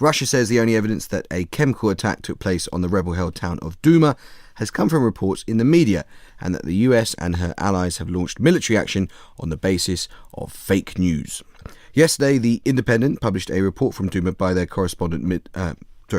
Russia says the only evidence that a chemical attack took place on the rebel-held town of Douma has come from reports in the media, and that the US and her allies have launched military action on the basis of fake news. Yesterday, The Independent published a report from Douma by their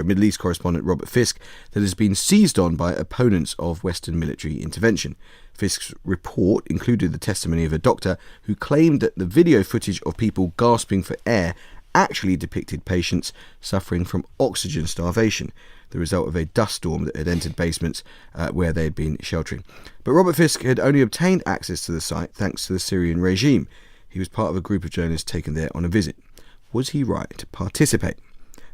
Middle East correspondent Robert Fisk that has been seized on by opponents of Western military intervention. Fisk's report included the testimony of a doctor who claimed that the video footage of people gasping for air actually depicted patients suffering from oxygen starvation, the result of a dust storm that had entered basements where they had been sheltering. But Robert Fisk had only obtained access to the site thanks to the Syrian regime. He was part of a group of journalists taken there on a visit. Was he right to participate?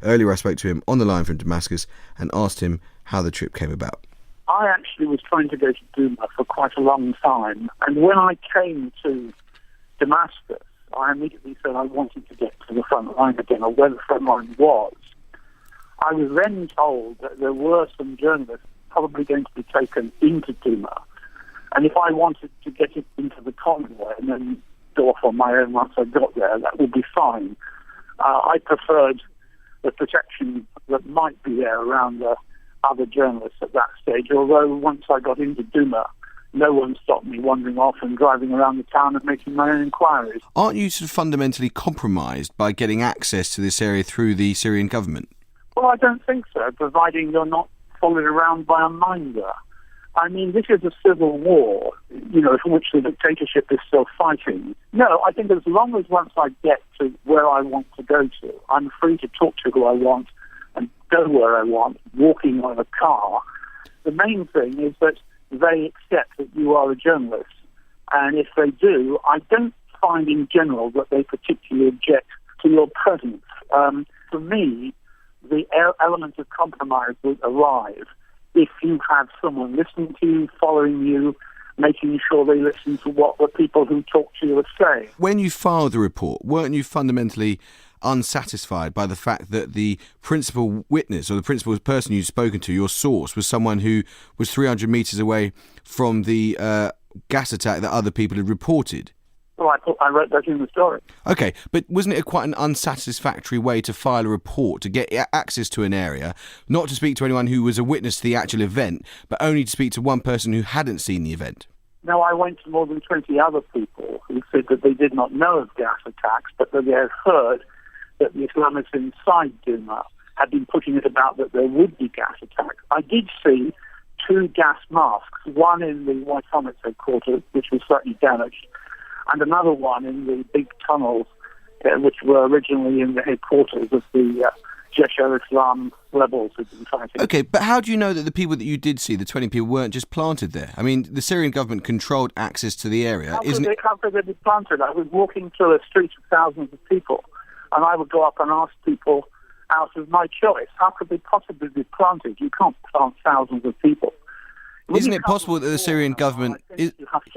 Earlier I spoke to him on the line from Damascus and asked him how the trip came about. I actually was trying to go to Douma for quite a long time, and when I came to Damascus, I immediately said I wanted to get to the front line again, or where the front line was. I was then told that there were some journalists probably going to be taken into Douma, and if I wanted to get it into the convoy and then go off on my own once I got there, that would be fine. I preferred the protection that might be there around the other journalists at that stage, although once I got into Douma, no one stopped me wandering off and driving around the town and making my own inquiries. Aren't you sort of fundamentally compromised by getting access to this area through the Syrian government? Well, I don't think so, providing you're not followed around by a minder. I mean, this is a civil war, for which the dictatorship is still fighting. No, I think as long as once I get to where I want to go to, I'm free to talk to who I want and go where I want, walking on a car. The main thing is that they accept that you are a journalist. And if they do, I don't find in general that they particularly object to your presence. For me, the element of compromise would arrive if you have someone listening to you, following you, making sure they listen to what the people who talk to you are saying. When you filed the report, weren't you fundamentally unsatisfied by the fact that the principal witness or the principal person you'd spoken to, your source, was someone who was 300 metres away from the gas attack that other people had reported? Well, I wrote that in the story. OK, but wasn't it quite an unsatisfactory way to file a report, to get access to an area, not to speak to anyone who was a witness to the actual event, but only to speak to one person who hadn't seen the event? No, I went to more than 20 other people who said that they did not know of gas attacks, but that they had heard that the Islamists inside Douma had been putting it about that there would be gas attacks. I did see 2 gas masks, one in the White Helmets headquarters, which was slightly damaged, and another one in the big tunnels, which were originally in the headquarters of the Jaish al-Islam rebels who'd been fighting. OK, but how do you know that the people that you did see, the 20 people, weren't just planted there? I mean, the Syrian government controlled access to the area, isn't it? How could they be planted? I was walking through a street of thousands of people, and I would go up and ask people out of my choice, how could they possibly be planted? You can't plant thousands of people. Isn't it possible that the Syrian government... If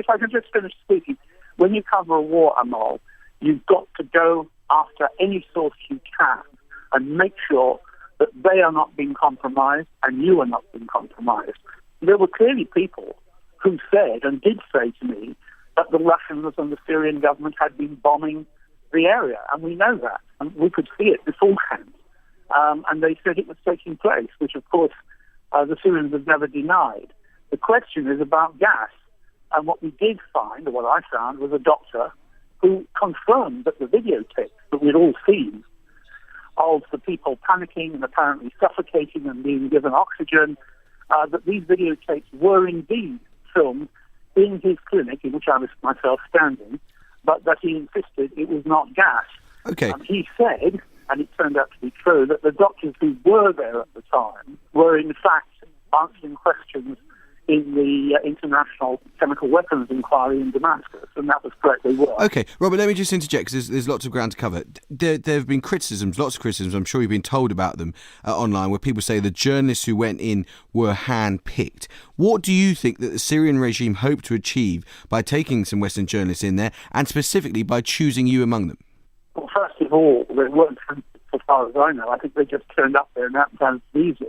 I can just finish speaking. When you cover a war, Amol, you've got to go after any source you can and make sure that they are not being compromised and you are not being compromised. There were clearly people who said and did say to me that the Russians and the Syrian government had been bombing the area, and we know that. And we could see it beforehand. And they said it was taking place, which of course the Syrians have never denied. The question is about gas. And what we did find, or what I found, was a doctor who confirmed that the videotapes that we'd all seen of the people panicking and apparently suffocating and being given oxygen, that these videotapes were indeed filmed in his clinic, in which I was myself standing, but that he insisted it was not gas. Okay. He said, and it turned out to be true, that the doctors who were there at the time were in fact answering questions in the International Chemical Weapons Inquiry in Damascus, and that was correct, they were. OK, Robert, let me just interject, because there's lots of ground to cover. There have been criticisms, lots of criticisms, I'm sure you've been told about them online, where people say the journalists who went in were hand-picked. What do you think that the Syrian regime hoped to achieve by taking some Western journalists in there, and specifically by choosing you among them? Well, first of all, they weren't, as far as I know. I think they just turned up there and had visas.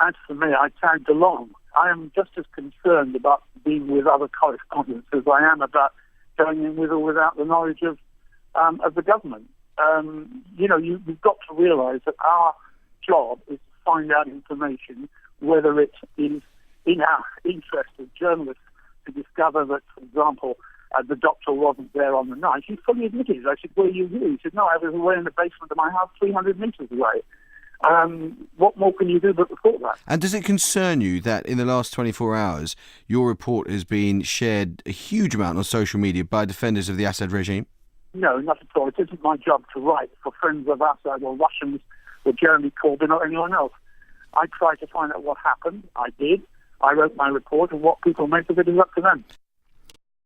As for me, I tagged along. I am just as concerned about being with other correspondents as I am about going in with or without the knowledge of the government. You've got to realise that our job is to find out information, whether it is in our interest as journalists to discover that, for example, the doctor wasn't there on the night. He fully admitted it. I said, where are you? He said, no, I was away in the basement of my house 300 metres away. What more can you do but report that? And does it concern you that in the last 24 hours, your report has been shared a huge amount on social media by defenders of the Assad regime? No, not at all. It isn't my job to write for friends of Assad or Russians or Jeremy Corbyn or anyone else. I tried to find out what happened. I did. I wrote my report, and what people make of it is up to them.